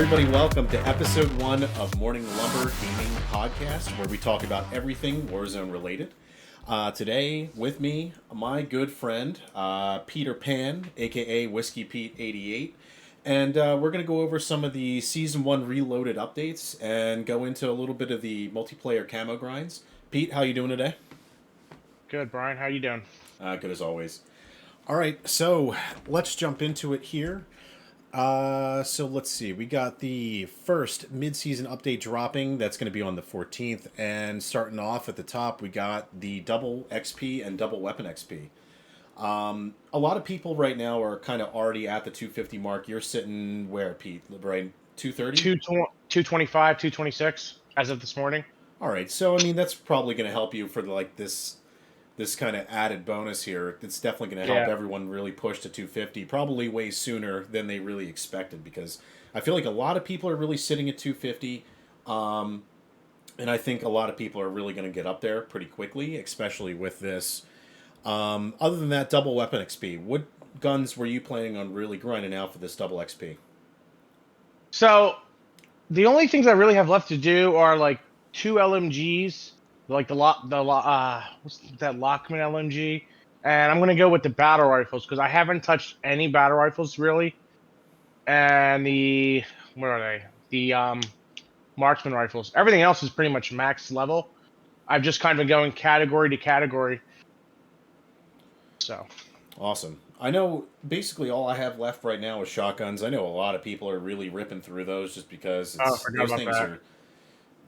everybody. Welcome to episode 1 of Morning Lumber Gaming Podcast, where we talk about everything Warzone related. Today, with me, my good friend, Peter Pan, aka Whiskey Pete 88. And we're going to go over some of the Season 1 Reloaded updates and go into a little bit of the multiplayer camo grinds. Pete, how you doing today? Good, Brian. How you doing? Good as always. All right, so let's jump into it here. So let's see. We got the first mid-season update dropping. That's going to be on the 14th. And starting off at the top, we got the double XP and double weapon XP. A lot of people right now are kind of already at the 250 mark. You're sitting where, Pete? Right, 230? 225, 226 as of this morning. All right. So, I mean, that's probably going to help you for this kind of added bonus here. It's definitely going to help everyone really push to 250, probably way sooner than they really expected, because I feel like a lot of people are really sitting at 250, and I think a lot of people are really going to get up there pretty quickly, especially with this. Other than that, double weapon XP, what guns were you planning on really grinding out for this double XP? So the only things I really have left to do are like 2 LMGs, like what's that Lockman LMG, and I'm gonna go with the battle rifles because I haven't touched any battle rifles really, and what are they? The marksman rifles. Everything else is pretty much max level. I've just kind of been going category to category. So Awesome. I know basically all I have left right now is shotguns. I know a lot of people are really ripping through those just because I forgot those about things that. are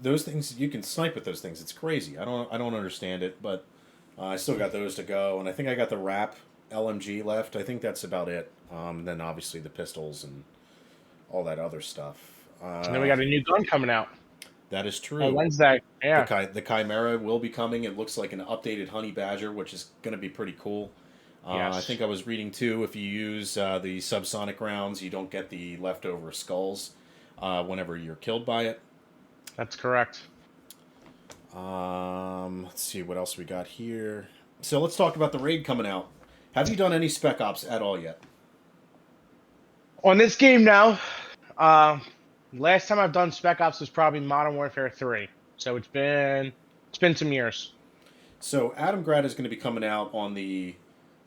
those things you can snipe with those things. It's crazy. I don't understand it, but I still got those to go, and I think I got the wrap LMG left. I think that's about it. Then obviously the pistols and all that other stuff. And then we got a new gun coming out That is on true. Wednesday. Yeah. The Chimera will be coming. It looks like an updated Honey Badger, which is going to be pretty cool. Yes. I think I was reading too, if you use the subsonic rounds, you don't get the leftover skulls whenever you're killed by it. That's correct. Let's see what else we got here. So let's talk about the raid coming out. Have you done any Spec Ops at all yet? On this game now, last time I've done Spec Ops was probably Modern Warfare 3. So it's been some years. So Adam Grad is going to be coming out on the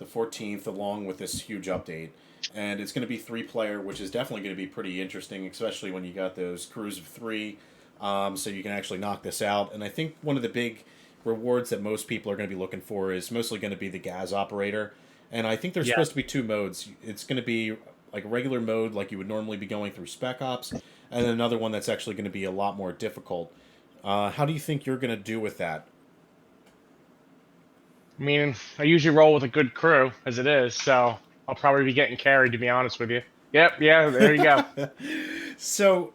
14th along with this huge update. And it's going to be 3-player, which is definitely going to be pretty interesting, especially when you got those crews of 3. So you can actually knock this out. And I think one of the big rewards that most people are going to be looking for is mostly going to be the gas operator. And I think there's supposed to be 2 modes. It's going to be like a regular mode like you would normally be going through Spec Ops, and then another one that's actually going to be a lot more difficult. How do you think you're going to do with that? I mean, I usually roll with a good crew as it is, so I'll probably be getting carried, to be honest with you. Yep, yeah, there you go. So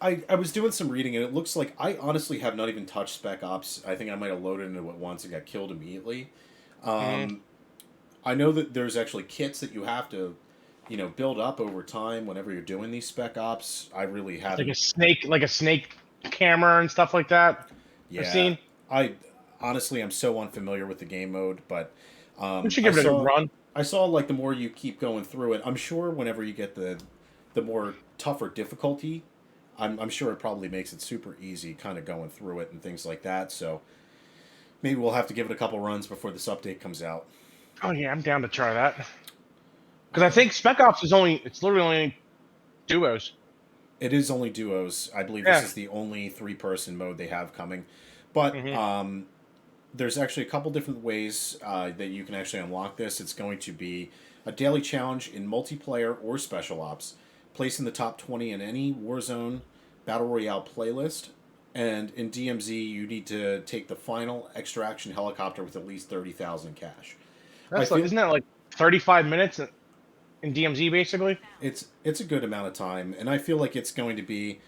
I was doing some reading, and it looks like I honestly have not even touched Spec Ops. I think I might have loaded into it once and got killed immediately. I know that there's actually kits that you have to, build up over time whenever you're doing these Spec Ops. I really haven't. Like a snake camera and stuff like that. Yeah, I've seen. Honestly, I'm so unfamiliar with the game mode, but We should give it a run. I saw like the more you keep going through it, I'm sure whenever you get the more tougher difficulty, I'm sure it probably makes it super easy kind of going through it and things like that. So maybe we'll have to give it a couple runs before this update comes out. Oh yeah, I'm down to try that. Because I think Spec Ops it's literally only duos. It is only duos. I believe this is the only 3-person mode they have coming. But there's actually a couple different ways that you can actually unlock this. It's going to be a daily challenge in multiplayer or special ops. Place in the top 20 in any Warzone Battle Royale playlist. And in DMZ, you need to take the final extraction helicopter with at least 30,000 cash. Isn't that like 35 minutes in DMZ basically? It's a good amount of time, and I feel like it's going to be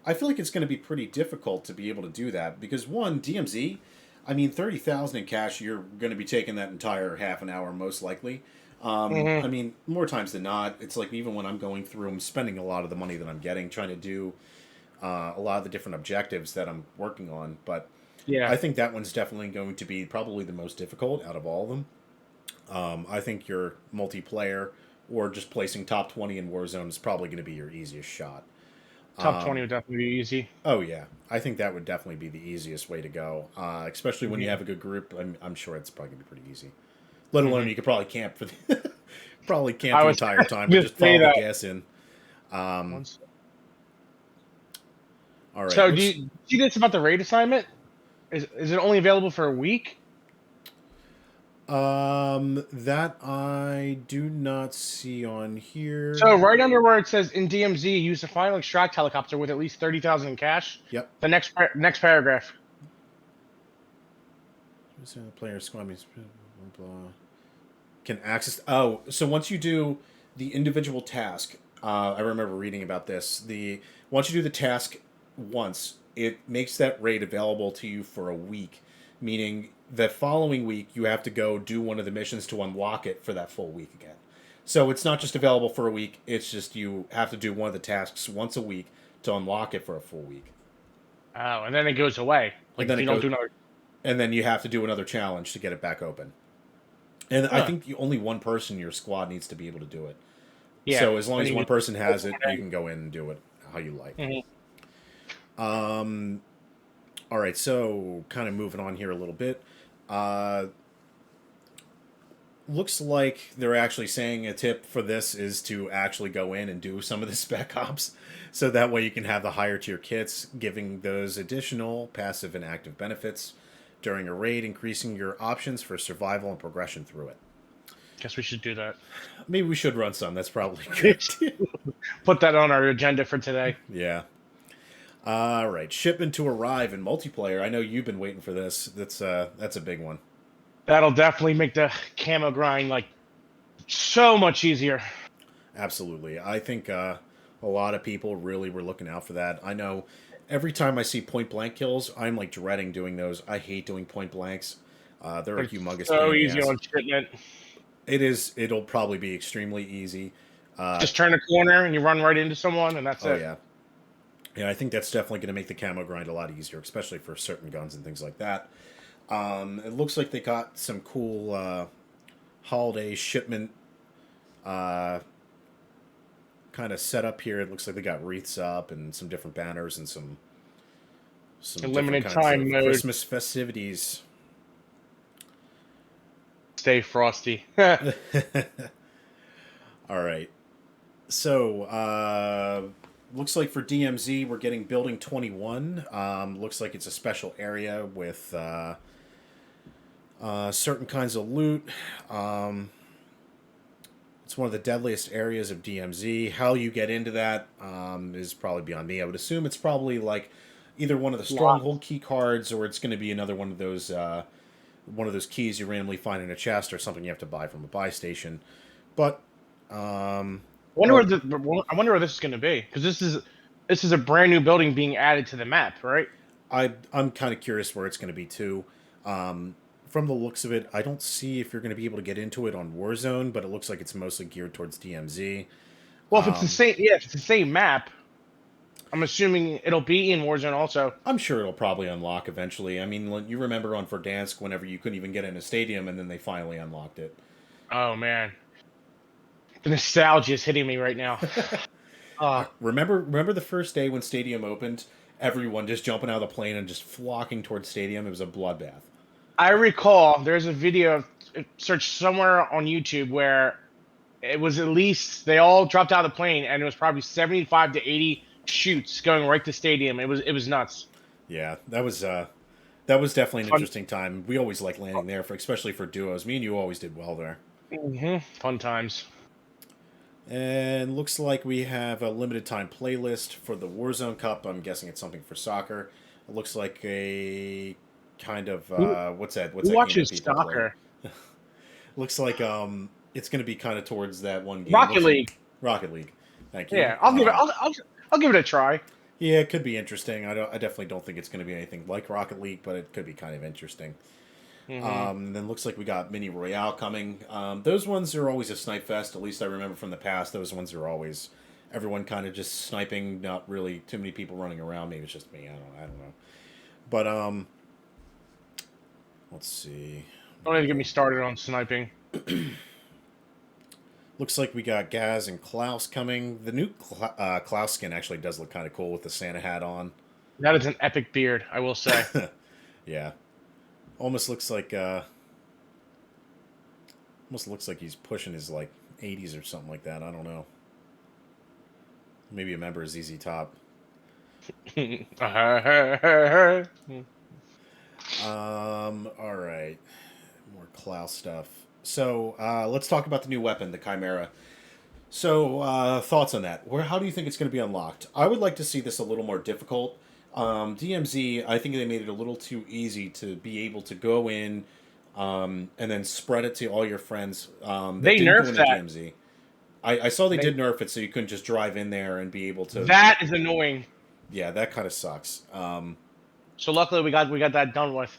pretty difficult to be able to do that because one, DMZ, I mean 30,000 in cash, you're going to be taking that entire half an hour most likely. I mean, more times than not, it's like even when I'm going through, I'm spending a lot of the money that I'm getting trying to do a lot of the different objectives that I'm working on. But Yeah. I think that one's definitely going to be probably the most difficult out of all of them. I think your multiplayer or just placing top 20 in Warzone is probably going to be your easiest shot. Top 20 would definitely be easy. Oh yeah, I think that would definitely be the easiest way to go, especially when you Hmm. have a good group. I'm sure it's probably gonna be pretty easy. Let alone Hmm. you could probably camp for the probably camp I the was entire time, but going to just say follow the that. gas in. Um, Once. all right, So do looks you see this about the raid assignment? Is it only available for a week? that I do not see on here. So right under where it says in DMZ, use the final extract helicopter with at least 30,000 in cash. Yep. The next paragraph. Player squad means can access. Oh, so once you do the individual task, I remember reading about this. The once you do the task once, it makes that raid available to you for a week, meaning the following week you have to go do one of the missions to unlock it for that full week again. So it's not just available for a week; it's just you have to do one of the tasks once a week to unlock it for a full week, Oh, and then it goes away. and Like then if it you don't goes, do another. and then you have to do another challenge to get it back open. And I Huh. think only one person in your squad needs to be able to do it. Yeah. So as long Then as you one just person has open it, you it. can go in and do it how you like. Mhm. Um, all right, so kind of moving on here a little bit. Uh, looks like they're actually saying a tip for this is to actually go in and do some of the spec ops, so that way you can have the higher tier kits, giving those additional passive and active benefits during a raid, increasing your options for survival and progression through it. Guess we should do that. Maybe we should run some. That's probably a good idea. Put that on our agenda for today. Yeah. All right, shipment to arrive in multiplayer. I know you've been waiting for this. That's a big one. That'll definitely make the camo grind like so much easier. Absolutely. I think a lot of people really were looking out for that. I know every time I see point blank kills, I'm like dreading doing those. I hate doing point blanks. They're a But it's humongous pain so in the easy ass. on shipment. It is. It'll probably be extremely easy. Uh, Just turn a corner and you run right into someone, and that's oh it. yeah. Yeah, I think that's definitely going to make the camo grind a lot easier, especially for certain guns and things like that. It looks like they got some cool holiday shipment uh, kind of set up here. It looks like they got wreaths up and some different banners and some A different limited kinds time of mode. Christmas festivities. Stay frosty. All right. So, looks like for DMZ, we're getting Building 21. Looks like it's a special area with certain kinds of loot. It's one of the deadliest areas of DMZ. How you get into that is probably beyond me. I would assume it's probably like either one of the Locked. stronghold key cards, or it's going to be another one of those keys you randomly find in a chest, or something you have to buy from a buy station. But or I wonder where this is going to be because this is a brand new building being added to the map, right? I'm kind of curious where it's going to be too. From the looks of it, I don't see if you're going to be able to get into it on Warzone, but it looks like it's mostly geared towards DMZ. Well, if it's the same, yeah, if it's the same map, I'm assuming it'll be in Warzone also. I'm sure it'll probably unlock eventually. I mean, you remember on Verdansk whenever you couldn't even get in a stadium, and then they finally unlocked it. Oh man, the nostalgia is hitting me right now. Remember the first day when Stadium opened? Everyone just jumping out of the plane and just flocking towards Stadium. It was a bloodbath. I recall there's a video searched somewhere on YouTube where it was at least they all dropped out of the plane and it was probably 75 to 80 shoots going right to stadium. It was nuts. Yeah, that was definitely an Fun, interesting time. We always like landing there, especially for duos. Me and you always did well there. fun times. And looks like we have a limited time playlist for the Warzone Cup. I'm guessing it's something for soccer. It looks like a kind of Who, what's that? What's who that game that watches people play? soccer? Looks like it's going to be kind of towards that one game. Rocket Looks League. Rocket League. Thank you. Yeah, I'll give it a try. Yeah, it could be interesting. I definitely don't think it's going to be anything like Rocket League, but it could be kind of interesting. Hmm. Then looks like we got Mini Royale coming. Those ones are always a snipe fest. At least I remember from the past. Those ones are always everyone kind of just sniping. Not really too many people running around. Maybe it's just me. I don't know. But let's see. Don't even get me started on sniping. Looks like we got Gaz and Klaus coming. The new Klaus skin actually does look kind of cool with the Santa hat on. That is an epic beard, I will say. Yeah, almost looks like he's pushing his like 80s or something like that. I don't know. Maybe a member of ZZ Top. All right, more Klaus stuff. So let's talk about the new weapon, the Chimera. So thoughts on that? How do you think it's going to be unlocked? I would like to see this a little more difficult. DMZ, I think they made it a little too easy to be able to go in and then spread it to all your friends that They didn't go nerfed into that. DMZ. I saw they did nerf it, so you couldn't just drive in there and be able to. That is annoying. Yeah, that kind of sucks. So luckily we got that done with.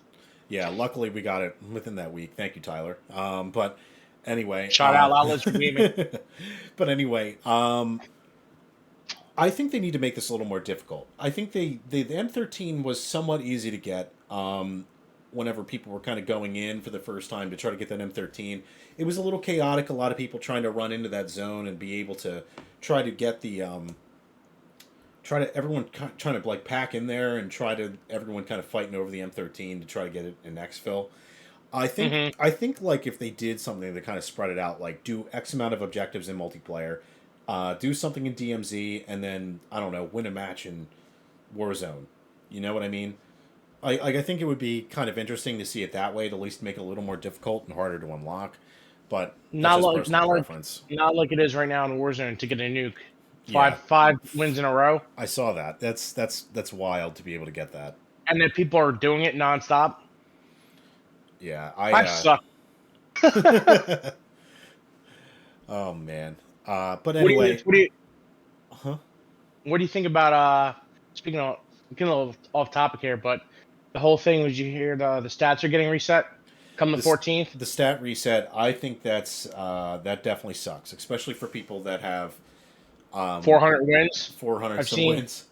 Yeah, luckily we got it within that week. Thank you, Tyler. But anyway, Shout out Outlets for Gaming. but anyway, I think they need to make this a little more difficult. I think the M13 was somewhat easy to get. Whenever people were kind of going in for the first time to try to get that M13, it was a little chaotic. A lot of people trying to run into that zone and be able to try to get the everyone trying to like pack in there and try to everyone kind of fighting over the M13 to try to get it in exfil. I think like if they did something to kind of spread it out, like do X amount of objectives in multiplayer, do something in DMZ, and then I don't know, win a match in Warzone. You know what I mean? I think it would be kind of interesting to see it that way, to at least make it a little more difficult and harder to unlock. But Not like preference. not like it is right now in Warzone to get a nuke. Yeah. Five wins in a row. I saw that. That's wild to be able to get that. And then people are doing it nonstop. Yeah, I suck. Oh man. But anyway. What do you think about speaking of getting a little off topic here, but the whole thing, did you hear the stats are getting reset come the 14th? The stat reset, I think that's that definitely sucks, especially for people that have 400 wins. 400 I've some seen wins.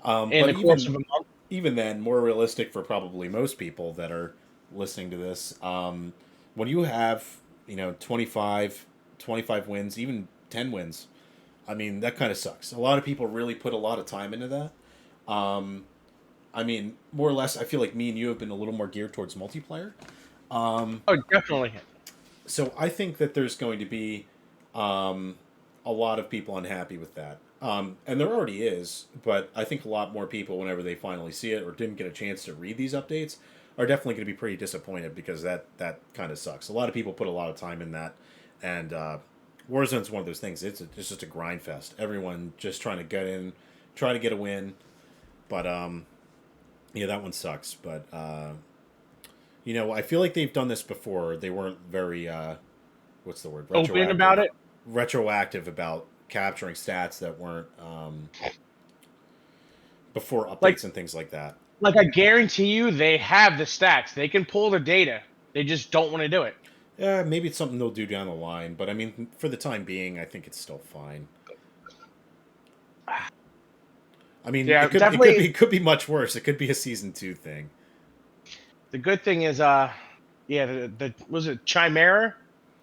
in the course of a month. Even then, more realistic for probably most people that are listening to this. When you have 25 wins, even 10 wins, I mean that kind of sucks. A lot of people really put a lot of time into that. I mean, more or less, I feel like me and you have been a little more geared towards multiplayer. Oh, definitely. So I think that there's going to be a lot of people unhappy with that. And there already is, but I think a lot more people, whenever they finally see it or didn't get a chance to read these updates, are definitely going to be pretty disappointed because that kind of sucks. A lot of people put a lot of time in that, and Warzone's one of those things. It's just a grind fest. Everyone just trying to get in, try to get a win, but yeah, that one sucks. But I feel like they've done this before. They weren't very what's the word? Open about it. Retroactive about capturing stats that weren't before updates Like, and things like that. Like, I guarantee you they have the stats. They can pull the data. They just don't want to do it. Yeah, maybe it's something they'll do down the line, but I mean, for the time being, I think it's still fine. I mean, yeah, it could be much worse. It could be a season 2 thing. The good thing is, the was it Chimera?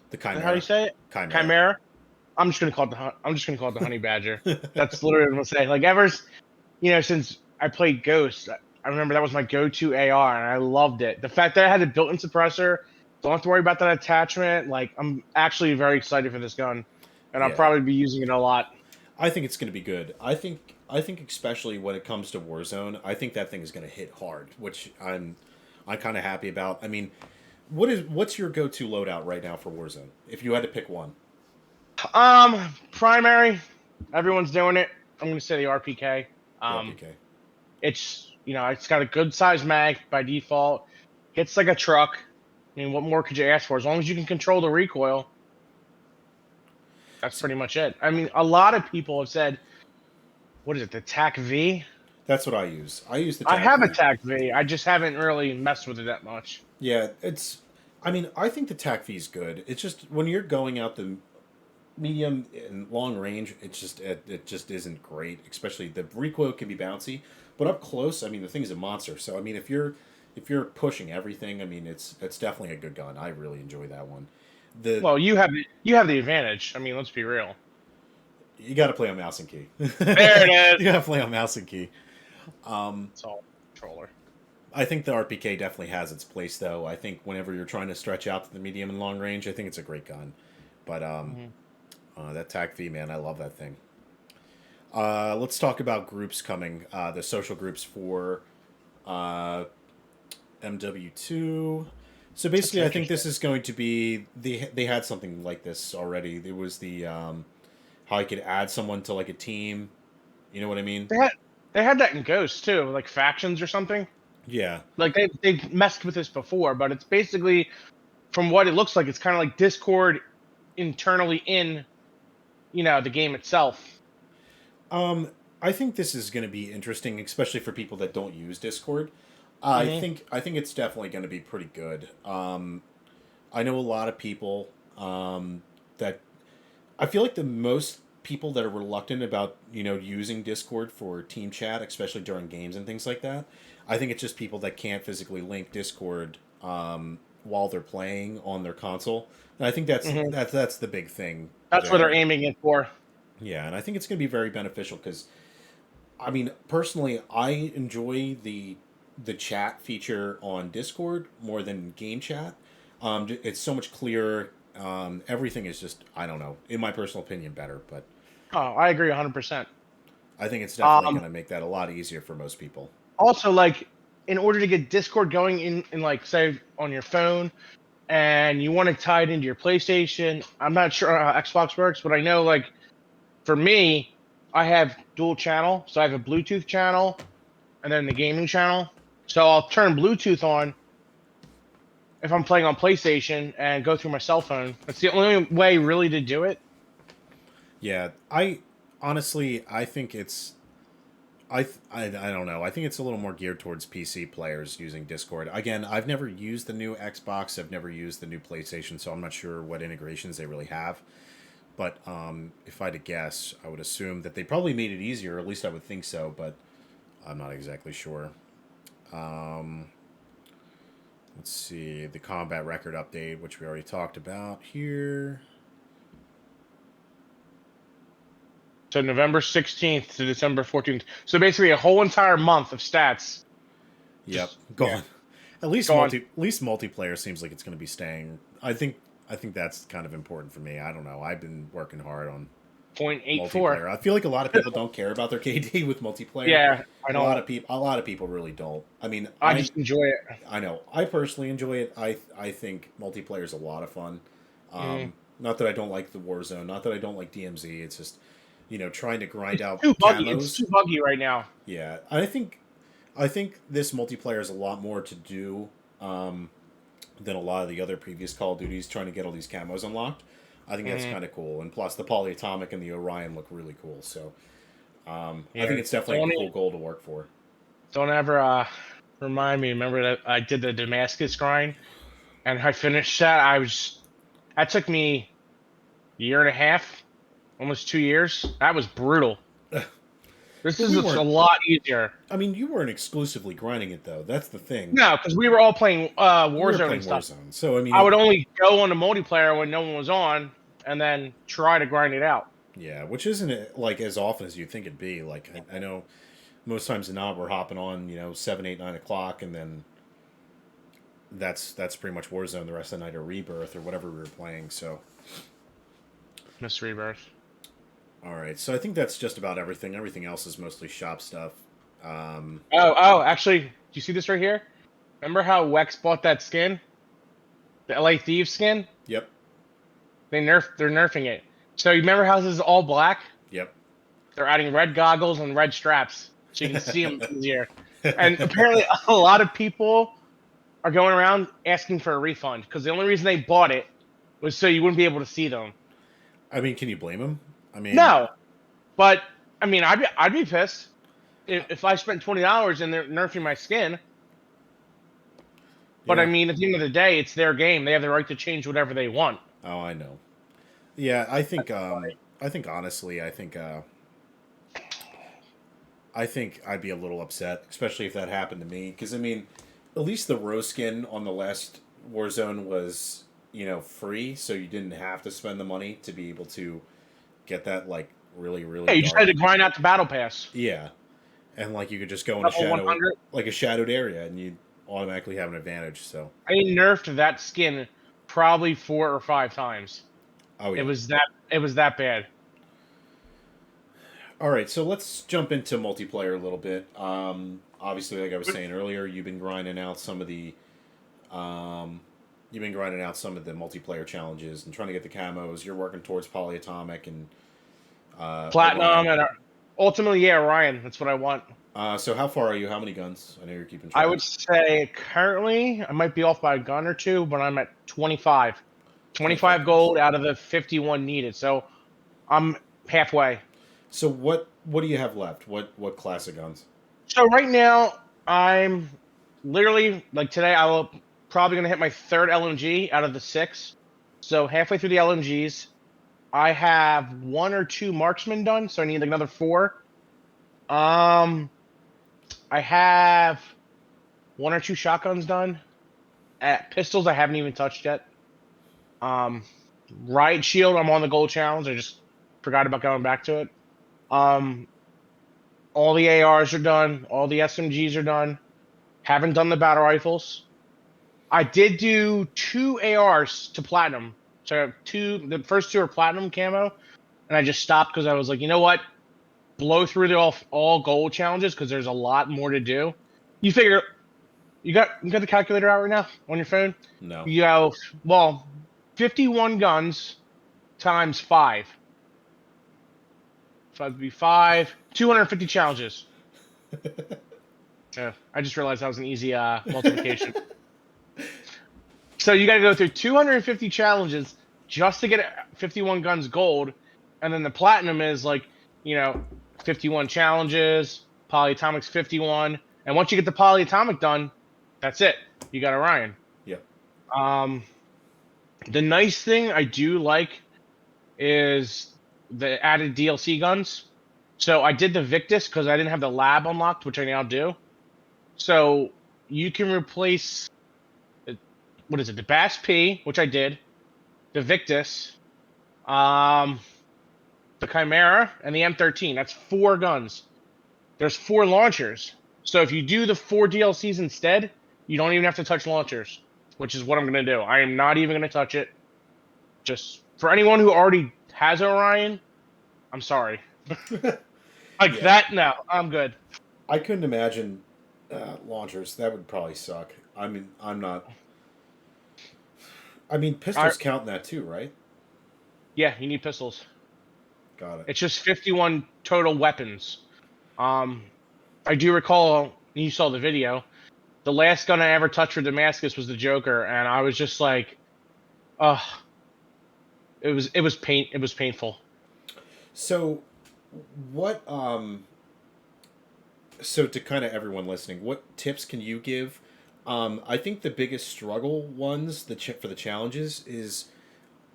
The Chimera. How do you say it? Chimera. I'm just gonna call it the Honey Badger. That's literally what I'm gonna say. Like since I played Ghost, I remember that was my go-to AR, and I loved it. The fact that I had a built-in suppressor, don't have to worry about that attachment. Like, I'm actually very excited for this gun, and I'll probably be using it a lot. I think it's going to be good. I think especially when it comes to Warzone, I think that thing is going to hit hard, which I'm kind of happy about. I mean, what's your go-to loadout right now for Warzone? If you had to pick one. Primary, everyone's doing it. I'm going to say the RPK. RPK. It's got a good size mag by default. Hits like a truck. I mean, what more could you ask for? As long as you can control the recoil, that's pretty much it. I mean, a lot of people have said, what is it, the TAC V? That's what I use. I use the TAC I have a TAC V. I just haven't really messed with it that much. Yeah, I think the TAC V is good. It's just when you're going out the medium and long range, it just isn't great. Especially the recoil can be bouncy, but up close, I mean, the thing's a monster. So I mean, if you're pushing everything, I mean, it's definitely a good gun. I really enjoy that one. The Well, you have the advantage. I mean, let's be real. You got to play on mouse and key. There it is. You got to play on mouse and key. It's all controller. I think the RPK definitely has its place, though. I think whenever you're trying to stretch out to the medium and long range, I think it's a great gun. But Hmm. that TAC V, man, I love that thing. Let's talk about groups coming. The social groups for uh, MW2. So That's basically, I think interesting. this is going to be they had something like this already. There was the how I could add someone to like a team. You know what I mean? They had that in Ghost too, like factions or something. Yeah. Like they've messed with this before, but it's basically from what it looks like, it's kind of like Discord internally in the game itself. Um, I think this is going to be interesting, especially for people that don't use Discord. Hmm. I think it's definitely going to be pretty good. I know a lot of people that I feel like the most people that are reluctant about using Discord for team chat, especially during games and things like that. I think it's just people that can't physically link Discord while they're playing on their console. And I think Hmm. that's the big thing That's what they're there. aiming it for. Yeah, and I think it's going to be very beneficial because I mean, personally, I enjoy the chat feature on Discord more than game chat. It's so much clearer. Everything is just I don't know, in my personal opinion, better. But Oh, I agree 100%. I think it's definitely Um, going to make that a lot easier for most people. Also, like in order to get Discord going in like say on your phone, and you want to tie it into your PlayStation. I'm not sure how Xbox works, but I know like for me, I have dual channel, so I have a Bluetooth channel and then the gaming channel. So I'll turn Bluetooth on if I'm playing on PlayStation and go through my cell phone. That's the only way really to do it. Yeah, I honestly I think it's I don't know. I think it's a little more geared towards PC players using Discord. Again, I've never used the new Xbox. I've never used the new PlayStation, so I'm not sure what integrations they really have. But if I had to guess, I would assume that they probably made it easier. At least I would think so, but I'm not exactly sure. Um, let's see the combat record update, which we already talked about here. So November 16th to December 14th. So basically a whole entire month of stats. Yep, Just yeah, gone. gone. At least multiplayer seems like it's going to be staying. I think that's kind of important for me. I don't know. I've been working hard on 0.84. multiplayer. I feel like a lot of people don't care about their KD with multiplayer. Yeah, I don't. A lot of people really don't. I mean, I just enjoy it. I know. I personally enjoy it. I think multiplayer is a lot of fun. Mm. Not that I don't like the Warzone. Not that I don't like DMZ. It's just trying to grind It's out too buggy. It's camos. too buggy right now. Yeah, I think this multiplayer has a lot more to do than a lot of the other previous Call of Duties trying to get all these camos unlocked. I think that's Hmm. kind of cool, and plus the polyatomic and the Orion look really cool. So I Yeah, think it's definitely don't a cool goal to work for. don't ever remind me. Remember that I did the Damascus grind and I finished that. That took me a year and a half, almost 2 years. That was brutal. This But is we a weren't. lot easier. I mean, you weren't exclusively grinding it though. That's the thing. No, because we were all playing We were Warzone and playing stuff. Warzone, so I mean, I would only go on the multiplayer when no one was on, and then try to grind it out. yeah, which isn't like as often as you think it'd be. Like I know most times than not we're hopping on 7, 8, 9 o'clock, and then that's pretty much Warzone the rest of the night or Rebirth or whatever we were playing. So Miss Rebirth. all right, so I think that's just about everything. Everything else is mostly shop stuff. Um, Oh, actually, do you see this right here? Remember how Wex bought that skin, the LA Thieves skin? yep, They're nerfing it. So you remember how this is all black? yep. They're adding red goggles and red straps so you can see them easier. And apparently, a lot of people are going around asking for a refund because the only reason they bought it was so you wouldn't be able to see them. I mean, can you blame him? I mean, No, but I mean, I'd be pissed if I spent $20 and they're nerfing my skin. But I yeah. mean, at the end of the day, it's their game. They have the right to change whatever they want. Oh, I know. Yeah, I think honestly, I think I'd be a little upset, especially if that happened to me. Because I mean, at least the rose skin on the last Warzone was free, so you didn't have to spend the money to be able to get that like really really Yeah, you just had dark. to grind out the battle pass. Yeah, and like you could just go in a Level shadow 100. like a shadowed area, and you automatically have an advantage. So I nerfed that skin probably 4 or 5 times. oh It yeah. was that bad. All right, so let's jump into multiplayer a little bit. Obviously, like I was saying earlier, um, you've been grinding out some of the multiplayer challenges and trying to get the camos. You're working towards polyatomic and Platinum Orion. and ultimately, yeah, Ryan. That's what I want. So how far are you? How many guns? I know you're keeping I track. would say currently I might be off by a gun or two, but I'm at 25. 25 25 guns. gold out of the 51 needed. So I'm halfway. So what do you have left? What classic guns? So right now I'm literally like today I will probably gonna hit my third LMG out of the six. So halfway through the LMGs, I have one or two marksmen done, so I need like another four. Um, I have one or two shotguns done. At pistols, I haven't even touched yet. Um, riot shield, I'm on the gold challenge. I just forgot about going back to it. Um, all the ARs are done. All the SMGs are done. Haven't done the battle rifles. I did do two ARs to platinum. So the first two are platinum camo, and I just stopped because I was like, you know what? Blow through the all gold challenges because there's a lot more to do. You figure you got the calculator out right now on your phone. No. You go well, 51 guns times five. So that'd be five, 250 challenges. Yeah, I just realized that was an easy multiplication. So you got to go through 250 challenges just to get 51 guns gold, and then the platinum is like 51 challenges, polyatomics 51, and once you get the polyatomic done, that's it. You got Orion. Yep. Um, the nice thing I do like is the added DLC guns. So I did the Victus because I didn't have the lab unlocked, which I now do. So you can replace what is it, the Bass P, which I did, the Victus, um, the Chimera, and the M13. That's four guns. There's four launchers. So if you do the four DLCs instead, you don't even have to touch launchers, which is what I'm gonna do. I am not even gonna touch it. Just for anyone who already has Orion, I'm sorry. Like Yeah. that, no, I'm good. I couldn't imagine launchers. That would probably suck. I mean, I'm not. I mean, I, pistols count in that too, right? yeah, you need pistols. Got it. It's just 51 total weapons. Um, I do recall you saw the video. The last gun I ever touched for Damascus was the Joker, and I was just like, oh, it was painful. So, what? So to kind of everyone listening, what tips can you give? I think the biggest struggle ones for the challenges is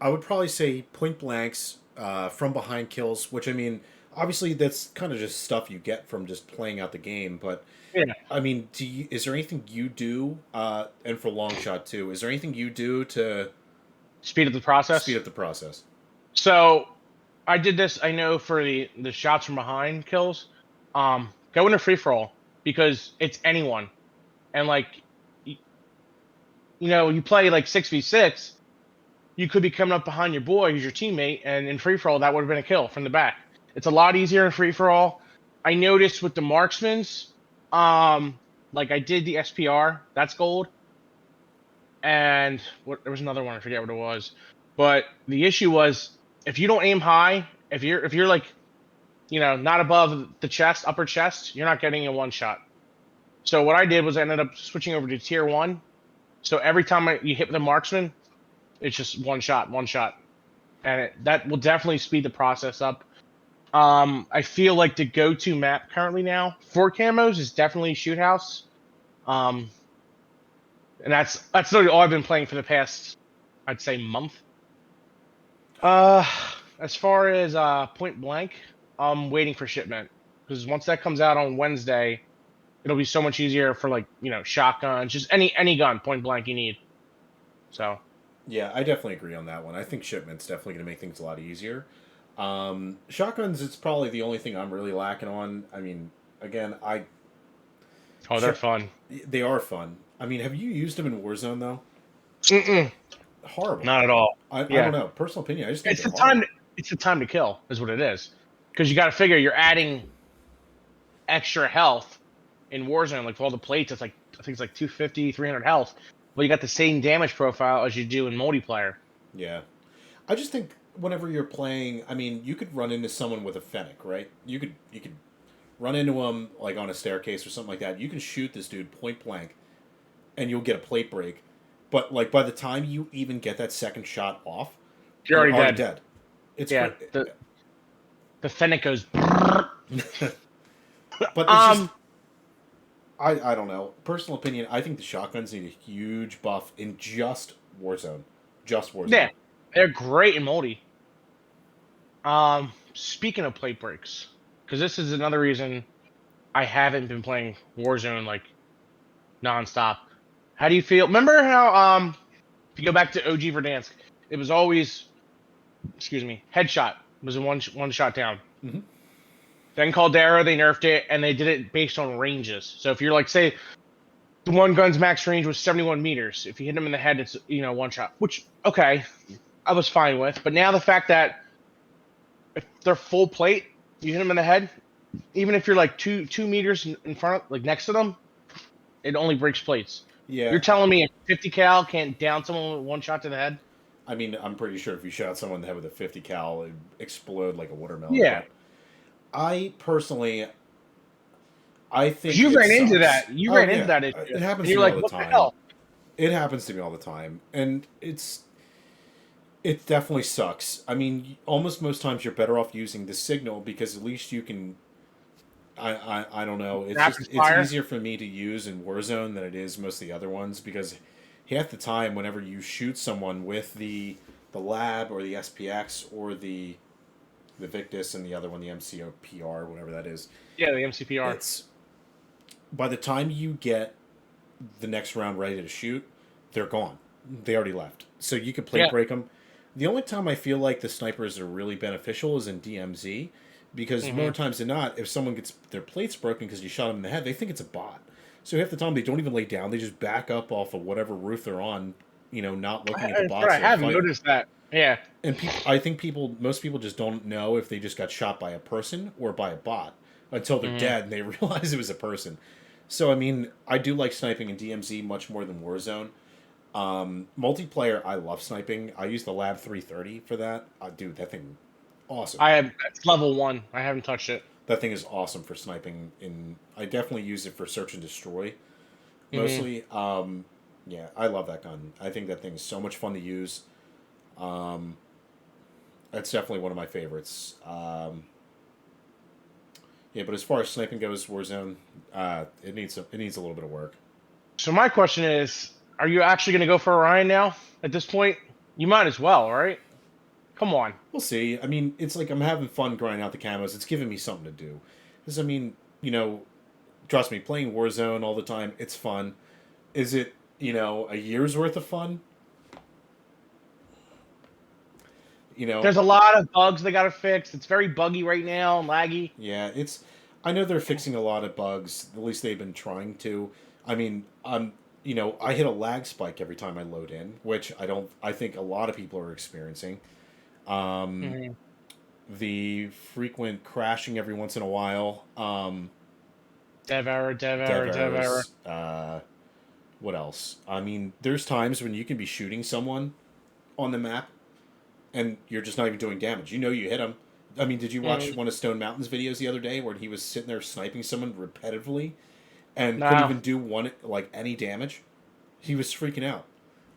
I would probably say point blanks, from behind kills, which I mean, obviously that's kind of just stuff you get from just playing out the game. But Yeah, I mean, is there anything you do, and for long shot too? Is there anything you do to speed up the speed process. up the process? So I did this. I know for the shots from behind kills, go into free for all because it's anyone, and like you, you play like 6v6. You could be coming up behind your boy who's your teammate, and in free for all that would have been a kill from the back. It's a lot easier in free for all. I noticed with the marksmans, like I did the SPR, that's gold, and there was another one I forget what it was, but the issue was if you don't aim high, if you're like not above the chest, upper chest, you're not getting a one shot. So what I did was I ended up switching over to tier one. So every time you hit with a marksman, it's just one shot, and that will definitely speed the process up. I feel like the go-to map currently now for camos is definitely Shoot House. Um, and that's literally all I've been playing for the past, I'd say, month. Uh, as far as Point Blank, I'm waiting for shipment because once that comes out on Wednesday, it'll be so much easier for like shotguns, just any gun Point Blank you need. So. Yeah, I definitely agree on that one. I think shipment's definitely going to make things a lot easier. Shotguns, it's probably the only thing I'm really lacking on. I mean, again, Oh, they're fun. they are fun. I mean, have you used them in Warzone though? Mm-mm, Horrible. not at all. I don't Yeah, know. Personal opinion. I just think it's they're the horrible. time. It's the time to kill, is what it is. Because you got to figure you're adding extra health in Warzone. Like for all the plates, it's like I think it's like 250, 300 health. But you got the same damage profile as you do in multiplayer. Yeah. I just think whenever you're playing, I mean, you could run into someone with a fennec, right? You could run into him like on a staircase or something like that. You can shoot this dude point blank, and you'll get a plate break. But like by the time you even get that second shot off, You're you're already already dead. dead. It's Yeah, great. the Fennec goes. But it's just um, I don't know. Personal opinion, I think the shotguns need a huge buff in just Warzone. Just Warzone. yeah, they're great in multi. Speaking of plate breaks, because this is another reason I haven't been playing Warzone like nonstop. How do you feel? Remember how if you go back to OG Verdansk, it was always headshot was a one shot down. Hmm. Then Caldera they nerfed it and they did it based on ranges. So if you're like say the one gun's max range was 71 meters, if you hit them in the head, it's one shot. Which okay, I was fine with. But now the fact that if they're full plate, you hit them in the head, even if you're like 2 meters in front, like next to them, it only breaks plates. Yeah, You're telling me a 50 cal can't down someone with one shot to the head? I mean, I'm pretty sure if you shot someone in the head with a 50 cal, it'd explode like a watermelon. Yeah, But I personally, I 'cause think you it ran into sucks. that. You Oh ran into yeah, that issue, it and happens to you're me all like, the "What the time. hell?" It happens to me all the time, and it definitely sucks. I mean, almost most times you're better off using the signal because at least you can. I don't know. Rapid It's fire. easier for me to use in Warzone than it is most of the other ones because half the time whenever you shoot someone with the lab or the SPX or the Victus and the other one the MCOPR whatever that is, Yeah, the MCPR. it's by the time you get the next round ready to shoot, they're gone. They already left. So you could plate Yeah. break them. The only time I feel like the snipers are really beneficial is in DMZ, because more Hmm. times than not, if someone gets their plates broken because you shot them in the head, they think it's a bot. So half the time they don't even lay down; they just back up off of whatever roof they're on, not looking at the bots I that are have fighting. noticed that. Yeah. And I think most people just don't know if they just got shot by a person or by a bot until they're Hmm. dead and they realize it was a person. So I mean, I do like sniping in DMZ much more than Warzone. Multiplayer, I love sniping. I use the Lab 330 for that. Dude, that thing, awesome. I have it's level 1. I haven't touched it. That thing is awesome for sniping. I definitely use it for search and destroy Hmm. mostly. Yeah, I love that gun. I think that thing is so much fun to use. Um, that's definitely one of my favorites. Yeah, but as far as sniping goes, Warzone, it needs a little bit of work. So my question is, are you actually going to go for Orion now? At this point, you might as well, right? Come on. We'll see. I mean, it's like I'm having fun grinding out the camos. It's giving me something to do. Because I mean, trust me, playing Warzone all the time, it's fun. Is it a year's worth of fun? You know, There's a lot of bugs they got to fix. It's very buggy right now and laggy. yeah. It's. I know they're fixing a lot of bugs. At least they've been trying to. I mean, I hit a lag spike every time I load in, which I don't. I think a lot of people are experiencing. Um, Hmm. the frequent crashing every once in a while. Dev error, dev Dev error, dev error. errors. What else? I mean, there's times when you can be shooting someone on the map and you're just not even doing damage. You know you hit him. I mean, did you watch Mm, one of Stone Mountain's videos the other day where he was sitting there sniping someone repetitively and couldn't no. even do one like any damage? He was freaking out.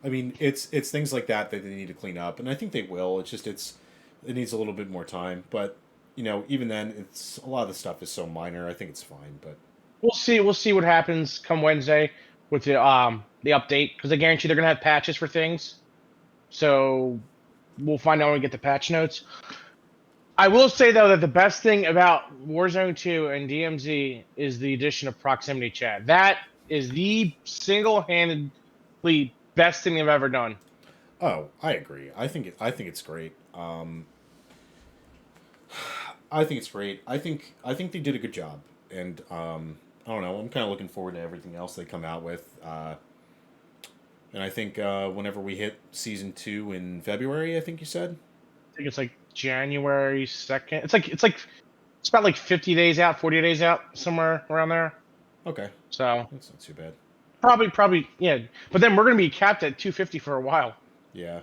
I mean, it's things like that that they need to clean up, and I think they will. It needs a little bit more time, but even then, it's a lot of the stuff is so minor. I think it's fine, but We'll see. We'll see what happens come Wednesday with the update because I guarantee they're gonna have patches for things. So we'll find out when we get the patch notes. I will say though that the best thing about Warzone 2 and DMZ is the addition of proximity chat. That is the single-handedly best thing they've ever done. Oh, I agree. I think it's great. I think it's great. I think they did a good job, and I don't know. I'm kind of looking forward to everything else they come out with. And I think whenever we hit season 2 in February, I think you said. I think it's like January 2nd. It's about like 50 days out, 40 days out, somewhere around there. Okay, So that's not too bad. probably yeah. But then we're gonna be capped at 250 for a while. Yeah,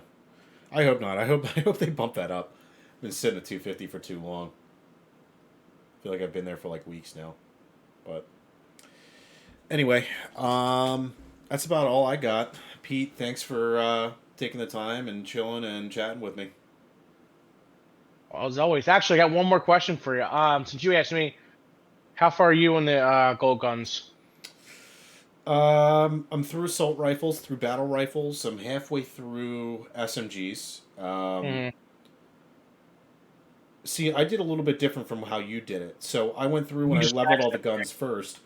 I hope not. I hope they bump that up. I've been sitting at 250 for too long. I feel like I've been there for like weeks now. But anyway, that's about all I got. Pete, thanks for taking the time and chilling and chatting with me. Well, as always. Actually, I got one more question for you. Since you asked me, how far are you on the gold guns? I'm through assault rifles, through battle rifles. I'm halfway through SMGs. Mm, See, I did a little bit different from how you did it. So I went through and you I just leveled all maxed the everything. guns first,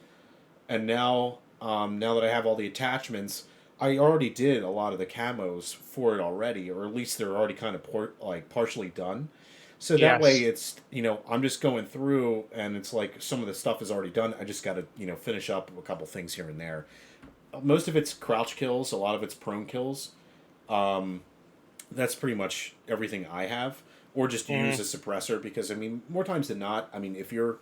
and now that I have all the attachments, I already did a lot of the camos for it already, or at least they're already kind of partially done. So that way, Yes. it's I'm just going through, and it's like some of the stuff is already done. I just got to finish up a couple things here and there. Most of it's crouch kills, a lot of it's prone kills. Um, that's pretty much everything I have, or just use Mm, a suppressor because I mean, more times than not, I mean, if you're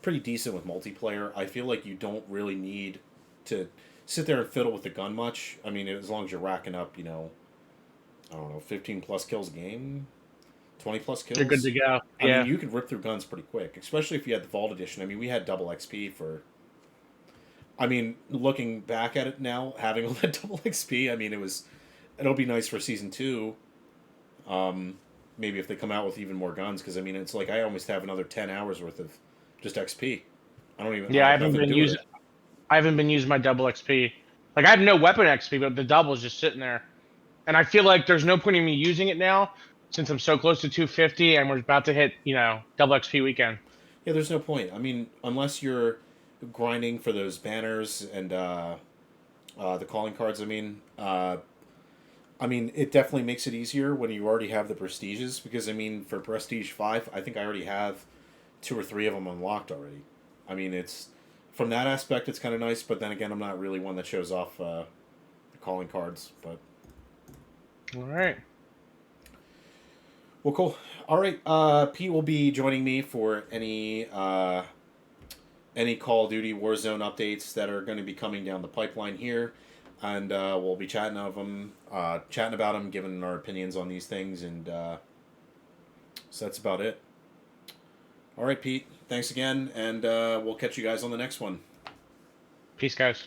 pretty decent with multiplayer, I feel like you don't really need to sit there and fiddle with the gun much. I mean, as long as you're racking up, I don't know, 15 plus kills a game, 20 plus you're good to kills. go. I mean, Yeah. you could rip through guns pretty quick, especially if you had the Vault Edition. I mean, we had double XP for. I mean, looking back at it now, having all that double XP, I mean, it'll be nice for season 2. Um, Maybe if they come out with even more guns, because I mean, it's like I almost have another 10 hours worth of just XP. I Yeah, have nothing to do with it. I haven't been using my double XP. Like I have no weapon XP, but the double is just sitting there. And I feel like there's no point in me using it now since I'm so close to 250 and we're about to hit, double XP weekend. Yeah, there's no point. I mean, unless you're grinding for those banners and the calling cards. I mean, it definitely makes it easier when you already have the prestiges. Because I mean, for Prestige 5, I think I already have 2 or 3 of them unlocked already. I mean, it's from that aspect, it's kind of nice. But then again, I'm not really one that shows off the calling cards. But All right. well, cool. All right, Pete will be joining me for any Call of Duty Warzone updates that are going to be coming down the pipeline here, and we'll be chatting about them, giving our opinions on these things, and so that's about it. All right, Pete. Thanks again, and we'll catch you guys on the next one. Peace, guys.